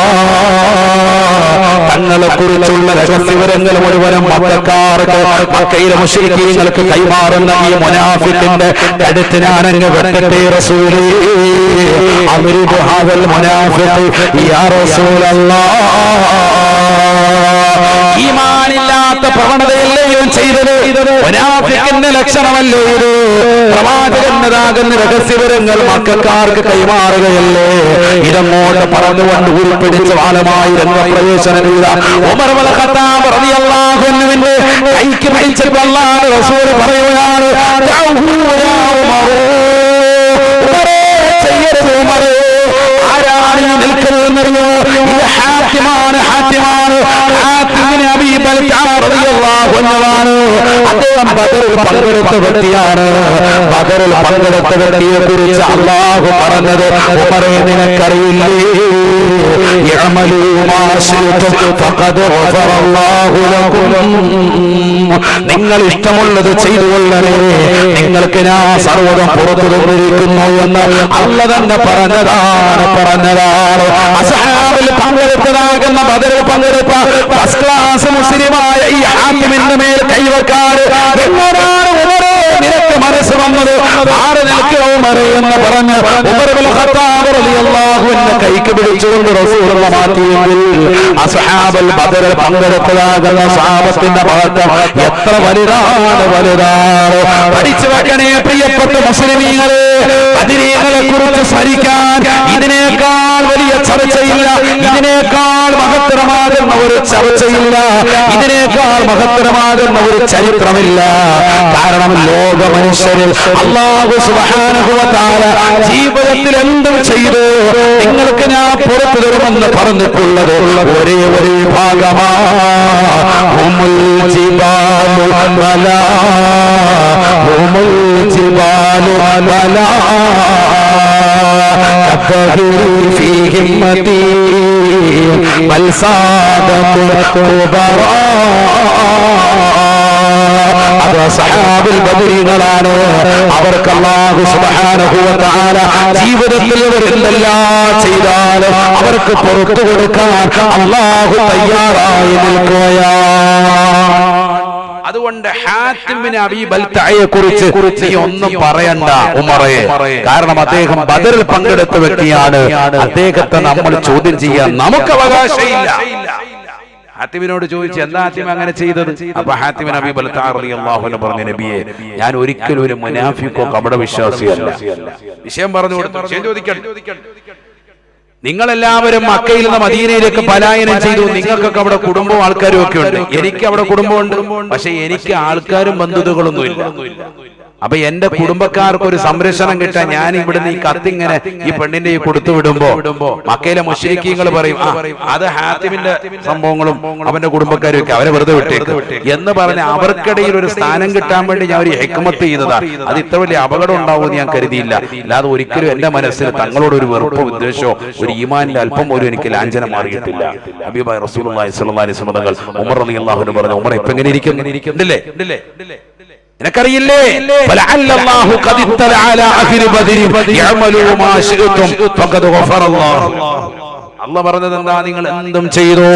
തങ്ങളെ കുറിച്ചുള്ള രഹസ്യവിവരങ്ങൾ മുഴുവനും മക്കക്കാർക്ക്, മക്കയിലെ മുശ്രിക്കീങ്ങൾക്ക് കൈമാറുന്ന ഈ മുനാഫിക്കിന്റെ കഴുത്ത് ഞാൻ അങ്ങ് വെട്ടട്ടെ റസൂലേ. അദ്രിബു ഹാദൽ മുനാഫിഖ് യാ റസൂലല്ലാഹ്. ഈമാനില്ലാത്ത പ്രവണതയല്ലേ ഇവൻ ചെയ്തത്? മുനാഫിക്കിന്റെ ലക്ഷണമല്ലേ ഇത്? പ്രവാചകന്റേതാകുന്ന രഹസ്യവിവരങ്ങൾ മക്കക്കാർക്ക് കൈമാറുകയല്ലേ? ഇതങ്ങോട്ട് പറഞ്ഞുകൊണ്ട് ഉൾപ്പിടിച്ച് വാളമായി രംഗപ്രവേശനം ചെയ്ത ഉമർ ഇബ്നുൽ ഖത്താബ് റളിയല്ലാഹു അൻഹുവിന്റെ കൈക്ക് പിടിച്ചിട്ട് അല്ലാഹുവിന്റെ റസൂൽ പറയുകയാണ്, ആരാണ് ഈ നിൽക്കുന്നതെന്നറിയോ? ഇത് ഹാത്തിമാണ്. അബീ ബൽതഅ റളിയല്ലാഹു അൻഹു അദ്ദേഹം ബദറിൽ പങ്കെടുത്ത വ്യക്തിയാണ്. ബദറിൽ പങ്കെടുത്ത വ്യക്തിയെ കുറിച്ച് അല്ലാഹു പറഞ്ഞത്, ഉമറേ നിനക്കറിയില്ലേ? യഅമലൂ മാ ശിഅ്തും ഫഖദ് ഗഫറല്ലാഹു ലക്കും. നിങ്ങൾ ഇഷ്ടമുള്ളത് ചെയ്തു കൊള്ളണേ, നിങ്ങൾക്ക് ഞാൻ സർവ്വതും പുറത്തു തന്നിരിക്കുന്നു എന്ന് അല്ലാഹു തന്നെ പറഞ്ഞതാണ്. അസ്ഹാബിൽ പങ്കെടുത്തതാകുന്ന ബദറിൽ പങ്കെടുത്ത ഫസ്റ്റ് ക്ലാസ് മുസ്ലിമായ ഈ ഹാത്തിമിന്റെ മേൽ കൈവെക്കാൻ എങ്ങനെയാണ് ഉമറേ നിനക്ക് മനസ്സ് വന്നത്? ആറ് നിൽക്കുക ഉമറേ എന്ന് പറഞ്ഞ് ഉമർ ഇബ്നുൽ ഖത്താബ് റളിയല്ലാഹു അൻഹു കൈക്ക് പിടിച്ചുകൊണ്ട് റസൂലുള്ളാഹി മാറ്റിയെങ്കിൽ അസ്ഹാബുൽ ബദറിൽ പങ്കെടുത്തതാകുന്ന സ്വഹാബത്തിന്റെ മഹത്വം എത്ര വലുതാണ്. പഠിച്ചു വെക്കണേ പ്രിയപ്പെട്ട മുസ്ലിമീങ്ങളെ. ബദരീങ്ങളെ കുറിച്ച് സ്മരിക്കാൻ ഇതിനേക്കാൾ വലിയ ചർച്ചയില്ല, ഇതിനേക്കാൾ മഹത്തരമാകുന്ന ഒരു ചർച്ചയില്ല, ഇതിനേക്കാൾ മഹത്തരമാകുന്ന ഒരു ചരിത്രമില്ല. കാരണം ലോക മനുഷ്യരിൽ അല്ലാഹു സുബ്ഹാനഹു വ തആല ജീവിതത്തിൽ എന്തും ചെയ്തു നിങ്ങൾക്ക് ഞാൻ പുറത്തു തരുമെന്ന് പറഞ്ഞിട്ടുള്ളത് ഒരേ ഒരു ഭാഗമാണ്. في همتي بل سادة അത് സഹാബിൽ ബദരീങ്ങളാണ്. അവർക്ക് അല്ലാഹു സുബ്ഹാനഹു വ തആല ജീവിതത്തിൽ എന്തെല്ലാം ചെയ്താലും അവർക്ക് പുറത്തു കൊടുക്കാൻ അല്ലാഹു തയ്യാറായി നിൽക്കുകയാണ്. അതുകൊണ്ട് ഹാത്തിം ബിൻ അബീ ബൽതഅയെ കുറിച്ച് നീ ഒന്നും പറയണ്ട ഉമറേ. കാരണം അദ്ദേഹം ബദറിൽ പങ്കെടുത്ത വ്യക്തിയാണ്. അദ്ദേഹത്തെ നമ്മൾ ചോദ്യം ചെയ്യാൻ നമുക്ക് അവകാശമില്ല. ഹാത്തിമിനോട് ചോദിച്ചു, എന്താ ഹാത്തിം അങ്ങനെ ചെയ്തത്? അപ്പൊ ഹാത്തിം ബിൻ അബീ ബൽതഅ റളിയല്ലാഹു അൻഹു പറഞ്ഞു, നബിയെ, ഞാൻ ഒരിക്കലും ഒരു മുനാഫിക്കോ കപട വിശ്വാസിയല്ല. വിഷയം പറഞ്ഞു കൊടുത്തു. വിഷയം ചോദിക്കണം. നിങ്ങളെല്ലാവരും മക്കയിൽ നിന്ന് മദീനയിലേക്ക് പലായനം ചെയ്തു. നിങ്ങൾക്കൊക്കെ അവിടെ കുടുംബവും ആൾക്കാരും ഒക്കെ ഉണ്ട്. എനിക്ക് അവിടെ കുടുംബമുണ്ട്, പക്ഷെ എനിക്ക് ആൾക്കാരും ബന്ധുതകളൊന്നുമില്ല. അപ്പൊ എന്റെ കുടുംബക്കാർക്ക് ഒരു സംരക്ഷണം കിട്ടാൻ ഞാൻ ഇവിടുന്ന് ഈ കത്തിങ്ങനെ ഈ പെണ്ണിന്റെ ഈ കൊടുത്തു വിടുമ്പോ മക്കയിലെ മുശ്രിക്കീങ്ങൾ പറയും, അത് ഹാത്തിമിന്റെ സംഭവങ്ങളും അവന്റെ കുടുംബക്കാരും ഒക്കെ അവരെ വെറുതെ വിട്ടേക്ക് എന്ന് പറഞ്ഞ് അവർക്കിടയിൽ ഒരു സ്ഥാനം കിട്ടാൻ വേണ്ടി ഞാൻ ഒരു ഹിക്മത്ത് ചെയ്തതാ. അത് ഇത്ര വലിയ അപകടം ഉണ്ടാവുമെന്ന് ഞാൻ കരുതിയില്ല. അല്ലാതെ ഒരിക്കലും എന്റെ മനസ്സിൽ തങ്ങളോട് ഒരു വെറുപ്പോ ഉദ്ദേശമോ ഒരു ഈമാനിന്റെ അല്പം പോലും എനിക്ക് ലാഞ്ചന മാറിയിട്ടില്ല. ഹബീബായ റസൂലുള്ളാഹി സ്വല്ലല്ലാഹു അലൈഹി വസല്ലം തങ്ങൾ ഉമർ റളിയല്ലാഹു അൻഹു പറഞ്ഞു, ഉമർ ഇപ്പോ എങ്ങനെ ഇരിക്കുന്നില്ലേ? നിനക്കറിയില്ലേ? ഫലഅല്ലല്ലാഹു ഖദ് ഇത്തല അലാ അഹ്ലി ബദരി യഅമലൂ മാ ശിഅ്തും ഫഖദ് ഗഫറല്ലാഹു. അല്ലാഹു പറഞ്ഞത് എന്താ? നിങ്ങൾ എന്തും ചെയ്തോ,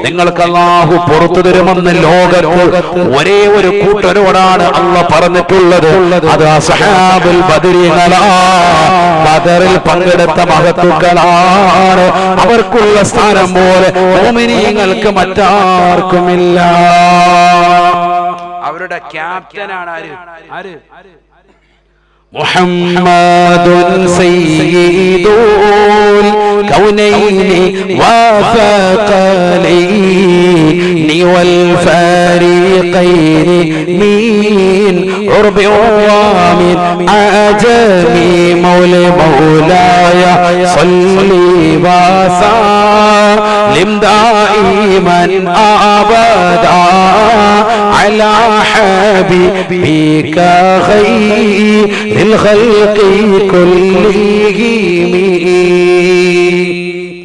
നിങ്ങൾക്ക് അല്ലാഹു പുറത്തു തരുമെന്ന് ലോകത്ത് ഒരേ ഒരു കൂട്ടരോടാണ് അല്ലാഹു പറഞ്ഞിട്ടുള്ളത്. അത് അസ്ഹാബുൽ ബദരീങ്ങളാണ്. ബദറിൽ പങ്കെടുത്ത മഹത്തുക്കളാണ്. അവർക്കുള്ള സ്ഥാനം പോലെ മുഅ്മിനീങ്ങൾക്ക് മറ്റാർക്കുമില്ല. അവരുടെ ക്യാപ്റ്റനാണ് ആര്? മുഹമ്മദുൻ സയ്യിദുൽ കൗനൈനി വഫഖലൈനി വൽ ഫരീഖൈനി من عرب ومن عجم مولاي صلي وسلم دائما أبدا على حبيبك خير الخلق كلهم.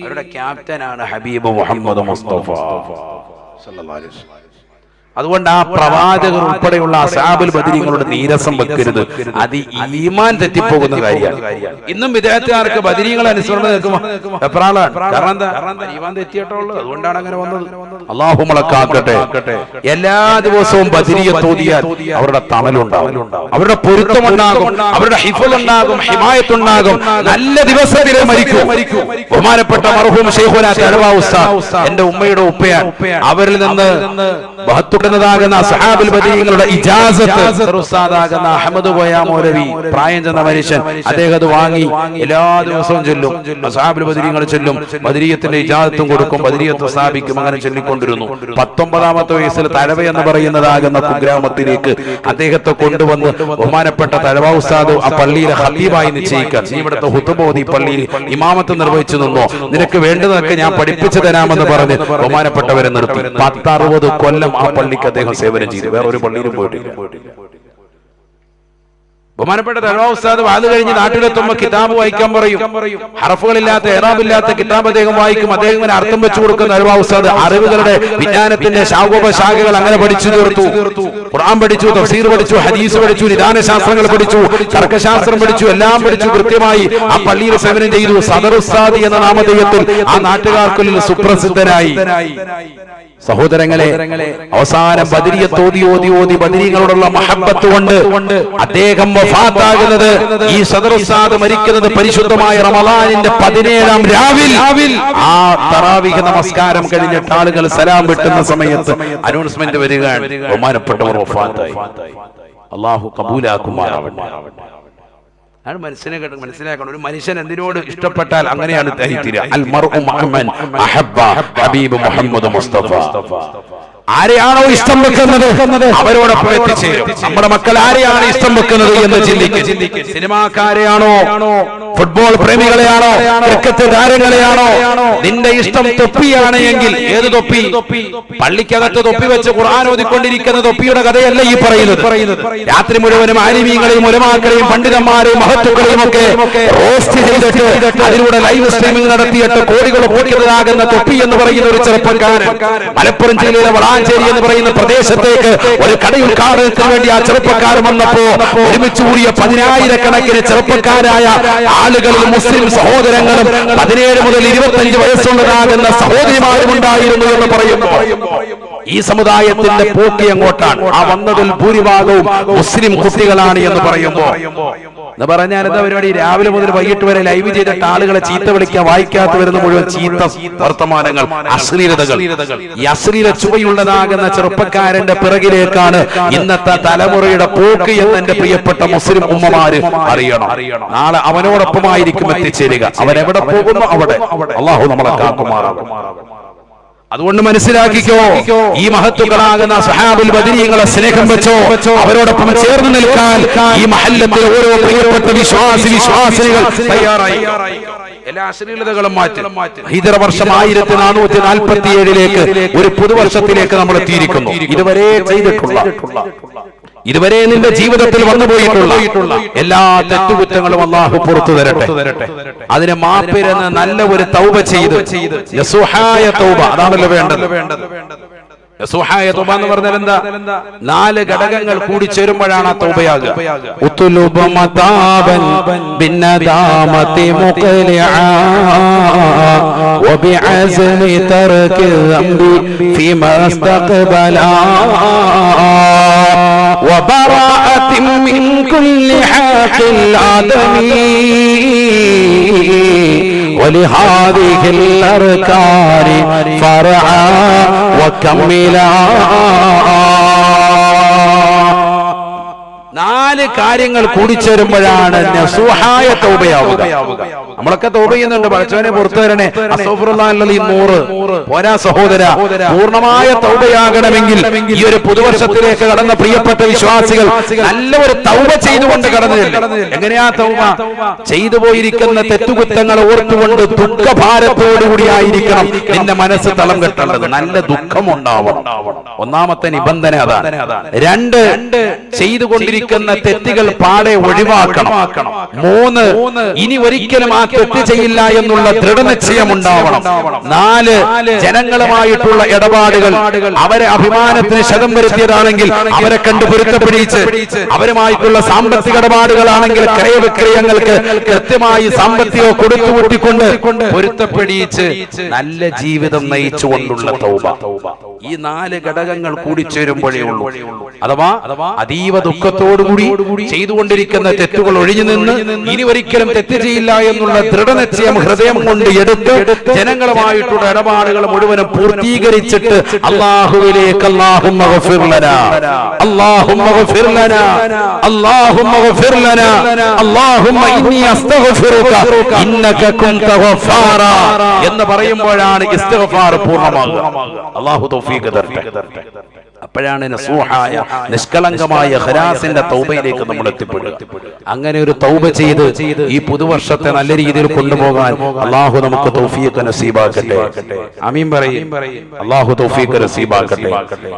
അവരുടെ ക്യാപ്റ്റനാണ് ഹബീബ് മുഹമ്മദ് മുസ്തഫ സല്ലല്ലാഹു അലൈഹി വസല്ലം. അതുകൊണ്ട് ആ പ്രവാചകർ ഉൾപ്പെടെയുള്ള അസ്ഹാബുൽ ബദരീങ്ങളുടെ നീരസം വെക്കരുത്. അത് ഈമാൻ തെറ്റിപ്പോകുന്ന കാര്യമാണ്. ഇന്നും വിദേഹത്തുകാർക്ക് ബദരീങ്ങളെ അനുസരണം നിൽക്കുമോ എപ്രാളാണ്. കാരണം എന്താ? ഈമാൻ തെറ്റിയിട്ടുള്ളത്. അതുകൊണ്ടാണ് അങ്ങനെ വന്നത്. അല്ലാഹു മലക്കാക്കട്ടെ. എല്ലാ ദിവസവും ബദരിയത്ത് ഓതിയാൽ അവരുടെ തണലുണ്ടാകും, അവരുടെ പൊരുത്തമുണ്ടാകും, അവരുടെ ഹിഫ്ളുണ്ടാകും, ഹിമായത്തുണ്ടാകും. നല്ല ദിവസത്തിലെ മരിക്കും. ബഹുമാനപ്പെട്ട മർഹൂം ശൈഖുനാ തഅലവ ഉസ്താദ് എന്റെ ഉമ്മയുടെ ഉപ്പയാണ്. അവരിൽ നിന്ന് ാകുന്ന സഹാബുൽ ബദരീങ്ങളുടെ ഇജാസത്ത് ഉസ്താദാകുന്ന അഹമ്മദ് കോയ മൗലവി പ്രായം ചെന്ന മനുഷ്യൻ അദ്ദേഹം അത് വാങ്ങി എല്ലാ ദിവസവും ചൊല്ലും. സഹാബുൽ ബദരീങ്ങൾ ചൊല്ലും, ബദരീയത്തിന്റെ ഇജാസത്തും കൊടുക്കും, ബദരീയത്ത് സ്ഥാപിക്കും. അങ്ങനെ ചൊല്ലിക്കൊണ്ടിരുന്നു. 19ാമത്തെ വയസ്സിൽ തഴവ എന്ന് പറയുന്നതാകുന്ന കുഗ്രാമത്തിലേക്ക് അദ്ദേഹത്തെ കൊണ്ടുവന്ന് ബഹുമാനപ്പെട്ട തഴവ ഉസ്താദ് ആ പള്ളിയിലെ ഖതീബായി നിശ്ചയിക്കാൻ, നീ ഇവിടുത്തെ ഹുതുബ ഓതി പള്ളിയിൽ ഇമാമത്ത് നിർവഹിച്ചു നിന്നോ, നിനക്ക് വേണ്ടതൊക്കെ ഞാൻ പഠിപ്പിച്ചു തരാമെന്ന് പറഞ്ഞ് ബഹുമാനപ്പെട്ടവരെ നിർത്തി. 10-60 കൊല്ലം ആ പള്ളിക്ക് അദ്ദേഹം സേവനം ചെയ്തു. വേറെ ഒരു പള്ളിയിലും പോയിട്ടില്ല. ബഹുമാനപ്പെട്ട തഅലവ ഉസ്താദ് വാത് കഴിഞ്ഞ് നാട്ടിലെത്തുമ്പോൾ കിതാബ് വായിക്കാൻ പറയും. ഹർഫുകളില്ലാത്ത ഇറാബില്ലാത്ത കിതാബ് അദ്ദേഹം വായിക്കും. അദ്ദേഹം ഇങ്ങനെ അർത്ഥം വെച്ചു കൊടുക്കുന്ന തഅലവ ഉസ്താദ് അറിവുകളുടെ വിജ്ഞാനത്തിന്റെ ശാഖോപശാഖകൾ അങ്ങനെ പഠിച്ചു തീർത്തു. ഖുർആൻ പഠിച്ചു, തഫ്സീർ പഠിച്ചു, ഹദീസ് പഠിച്ചു, നിദാന ശാസ്ത്രങ്ങൾ പഠിച്ചു, തർക്കശാസ്ത്രം പഠിച്ചു, എല്ലാം പഠിച്ചു. കൃത്യമായി ആ പള്ളിയിൽ സേവനം ചെയ്തു. സദർ ഉസ്താദ് എന്ന നാമധേയത്തിൽ ആ നാട്ടുകാർക്കുള്ളിൽ സുപ്രസിദ്ധനായി. സഹോദരങ്ങളെ, അവസാനം ബദരിയത്ത് ഓതി ഓതി ഓതി ബദരീങ്ങളോടുള്ള മഹബ്ബത്ത് കൊണ്ട് അദ്ദേഹം വഫാത്താകുന്നത്, ഈ സദർ ഉസ്താദ് മരിക്കുന്നത് പരിശുദ്ധമായ റമളാനിന്റെ 17ാം രാവിൽ ആ തറാവീഹ് നമസ്കാരം കഴിഞ്ഞിട്ട് ആളുകൾ സലാം വിട്ടുന്ന സമയത്ത് അനൗൺസ്മെന്റ് വരികയാണ്, ബഹുമാനപ്പെട്ടവർ വഫാത്തായി. അല്ലാഹു കബൂലാക്കുമാറാവട്ടെ. ആണ് മനസ്സിലാക്കണം. ഒരു മനുഷ്യൻ എന്തിനോട് ഇഷ്ടപ്പെട്ടാൽ അങ്ങനെയാണ് തീരുക. അൽ മർഉ മഅമൻ അഹബ്ബ ഹബീബ് മുഹമ്മദ് മുസ്തഫ. ആരെയാണോ ഇഷ്ടം വെക്കുന്നത് അവരോടൊപ്പം എത്തിച്ചേരും. നമ്മുടെ മക്കൾ ആരെയാണ് ഇഷ്ടം വെക്കുന്നത് എന്ന് ചിന്തിക്കും. സിനിമാക്കാരെയാണോ, ഫുട്ബോൾ പ്രേമികളെയാണോ, ക്രിക്കറ്റ് താരങ്ങളെയാണോ? നിന്റെ ഇഷ്ടം തൊപ്പിയാണ് എങ്കിൽ ഏത് തൊപ്പി? പള്ളിക്കകത്ത് തൊപ്പി വെച്ച് ഖുർആൻ ഓതിക്കൊണ്ടിരിക്കുന്ന തൊപ്പിയുടെ കഥയല്ല ഈ പറയുന്നത്. രാത്രി മുഴുവനും ആലിമീങ്ങളെയും ഉലമാക്കളെയും പണ്ഡിതന്മാരെയും മഹത്തുക്കളെയും ഒക്കെ റോസ്റ്റ് ചെയ്തിട്ട് അതിലൂടെ ലൈവ് സ്ട്രീമിംഗ് നടത്തിയിട്ട് കോടികൾ ഓടിക്കുന്നതാകുന്ന തൊപ്പി എന്ന് പറയുന്ന ഒരു ചെറുപ്പക്കാരൻ മലപ്പുറം ജില്ലയിലെ വളാഞ്ചേരി എന്ന് പറയുന്ന പ്രദേശത്തേക്ക് ഒരു കടയുദ്ഘാടനത്തിന് വേണ്ടി ആ ചെറുപ്പക്കാരൻ വന്നപ്പോ ഒരുമിച്ച് കൂടിയ 10,000-കണക്കിന് ചെറുപ്പക്കാരായ ആളുകളിൽ മുസ്ലിം സഹോദരങ്ങളും 17 മുതൽ 25 വയസ്സുള്ളതാകുന്ന സഹോദരിമാരും ഉണ്ടായിരുന്നു എന്ന് പറയുന്നു. ഈ സമുദായത്തിന്റെ പോക്കി അങ്ങോട്ടാണ്. ആ വന്നതിൽ ഭൂരിഭാഗവും മുസ്ലിം കുട്ടികളാണ് എന്ന് പറയുമ്പോ എന്ന് പറഞ്ഞാൽ എന്താ പരിപാടി? രാവിലെ മുതൽ വൈകിട്ട് വരെ ലൈവ് ചെയ്തിട്ട് ആളുകളെ ചീത്ത വിളിക്കാൻ, വായിക്കാത്ത വരുന്ന മുഴുവൻ ചീത്ത വർത്തമാനങ്ങൾ, അശ്ലീലതകൾ. ഈ അശ്ലീല ചുവയുള്ളതാകുന്ന ചെറുപ്പക്കാരന്റെ പിറകിലേക്കാണ് ഇന്നത്തെ തലമുറയുടെ പോക്ക് എന്ന് എന്റെ പ്രിയപ്പെട്ട മുസ്ലിം ഉമ്മമാര് അറിയണം. നാളെ അവനോടൊപ്പമായിരിക്കും എത്തിച്ചേരുക. അവൻ എവിടെ പോകുന്നു അവിടെ. അല്ലാഹു നമ്മളെ കാക്കുമാറാകും. അതുകൊണ്ട് മനസ്സിലാക്കിക്കോ, ഈ മഹത്തുക്കളാകുന്ന സഹാബുൽ ബദരീങ്ങളെ സ്നേഹം വെച്ചോ, അവരോടൊപ്പം ചേർന്ന് നിൽക്കാൻ ഈ മഹല്ലത്തിലെ ഓരോ പ്രിയപ്പെട്ട വിശ്വാസികൾ തയ്യാറായി. എല്ലാ അശ്ലീലതകളും മാറ്റി. ഹിജറ വർഷം 1447 ഒരു പുതുവർഷത്തിലേക്ക് നമ്മൾ എത്തിയിരിക്കുന്നു. ഇതുവരെ ചെയ്തിട്ടുള്ള, ഇതുവരെ നിന്റെ ജീവിതത്തിൽ വന്നുപോയിട്ടുള്ള എല്ലാ തെറ്റുകുറ്റങ്ങളും അല്ലാഹു പുറത്തു തരട്ടെ. അതിനെ മാപ്പിരുന്ന് നല്ല ഒരു തൗബ ചെയ്ത്, യസുഹായ തൗബ, അതാണല്ലോ വേണ്ടത്. യസുഹായ തൗബ എന്ന് പറഞ്ഞാൽ എന്താ? 4 ഘടകങ്ങൾ കൂടി ചേരുമ്പോഴാണ് ആ തൗബയാകുക. ഉതുലുബ മതാബൻ ബിന്നദാമതി മുഖലിആ വബിഅസ്മി തർകി ദംബി ഫീമാ ഇസ്തഖബലാ وبراءة من كل حق الآدمي ولهذه الأركان فرعا وكملا. 4 കാര്യങ്ങൾ കൂടിച്ചേരുമ്പോഴാണ് നസൂഹായ തൗബയാവുക. നമ്മളൊക്കെ തൗബ ചെയ്യുന്നുണ്ട്, പടച്ചവനെ പുറത്തു തരണേ, അസ്തഗ്ഫിറുല്ലാഹി 100 പോരാ സഹോദര. പൂർണ്ണമായ തൗബയാകണമെങ്കിൽ ഈ ഒരു പുതുവർഷത്തിലേക്ക് കടന്ന പ്രിയപ്പെട്ട വിശ്വാസികൾ നല്ല ഒരു തൗബ ചെയ്തുകൊണ്ട് കടന്നില്ല. എങ്ങനെയാ തൗബ? ചെയ്തു പോയിരിക്കുന്ന തെറ്റുകുറ്റങ്ങൾ ഓർത്തുകൊണ്ട് ദുഃഖഭാരത്തോടുകൂടി ആയിരിക്കണം നിന്റെ മനസ്സ് തളം കെട്ടേണ്ടത്. നല്ല ദുഃഖമുണ്ടാവണം. ഒന്നാമത്തെ നിബന്ധന അതാണ്. 2, ചെയ്തുകൊണ്ടിരിക്കുന്ന തെറ്റുകൾ പാടെ ഒഴിവാക്കണം. 3, ഇനി ഒരിക്കലും ആ തെറ്റ് ചെയ്യില്ല എന്നുള്ള ദൃഢനിശ്ചയം ഉണ്ടാവണം. 4, ജനങ്ങളുമായിട്ടുള്ള ഇടപാടുകൾ അവരെ അഭിമാനത്തിന് ക്ഷതം വരുത്തിയതാണെങ്കിൽ അവരെ കണ്ട് പൊരുത്തപ്പെടിച്ച്, അവരുമായിട്ടുള്ള സാമ്പത്തിക ഇടപാടുകളാണെങ്കിൽ ക്രയവിക്രയങ്ങൾക്ക് കൃത്യമായി സാമ്പത്തികം കൊടുത്തുകൂട്ടിക്കൊണ്ട് പൊരുത്തപ്പെടിച്ച് നല്ല ജീവിതം നയിച്ചുകൊണ്ടുള്ള തൗബ. ഈ 4 ഘടകങ്ങൾ കൂടിച്ചേരുമ്പോഴേ ഉള്ളൂ. അഥവാ അതീവ ദുഃഖത്തോടുകൂടി ചെയ്തുകൊണ്ടിരിക്കുന്ന തെറ്റുകൾ ഒഴിഞ്ഞു നിന്ന് ഇനി ഒരിക്കലും തെറ്റ് ചെയ്യില്ല എന്നുള്ള ദൃഢനിശ്ചയം ഹൃദയം കൊണ്ട് എടുത്ത് ജനങ്ങളുമായിട്ടുള്ള ഇടപാടുകൾ മുഴുവനും പൂർത്തീകരിച്ചിട്ട് അല്ലാഹുവിലേക്ക് അല്ലാഹുമ്മ ഗഫിർ ലനാ, അല്ലാഹുമ്മ ഗഫിർ ലനാ, അല്ലാഹുമ്മ ഗഫിർ ലനാ, അല്ലാഹുമ്മ ഇന്നി അസ്തഗ്ഫിറുക ഇന്നക കുൻത ഗഫാറ എന്ന് പറയുമ്പോഴാണ് ഇസ്തിഗ്ഫാർ പൂർണ്ണമാകുക. അല്ലാഹു തൗഫീഖ് തരട്ടെ. അപ്പോഴാണ് നസൂഹായ നിഷ്കളങ്കമായ ഖലാസിന്റെ തൗബയിലേക്ക് നമ്മൾ എത്തിപ്പെടുക. അങ്ങനെ ഒരു തൗബ ചെയ്ത് ഈ പുതുവർഷത്തെ നല്ല രീതിയിൽ കൊണ്ടുപോകാൻ അല്ലാഹു നമുക്ക് തൗഫീഖ് നസീബാക്കട്ടെ. ആമീൻ പറയും. അല്ലാഹു തൗഫീഖ് നസീബാക്കട്ടെ.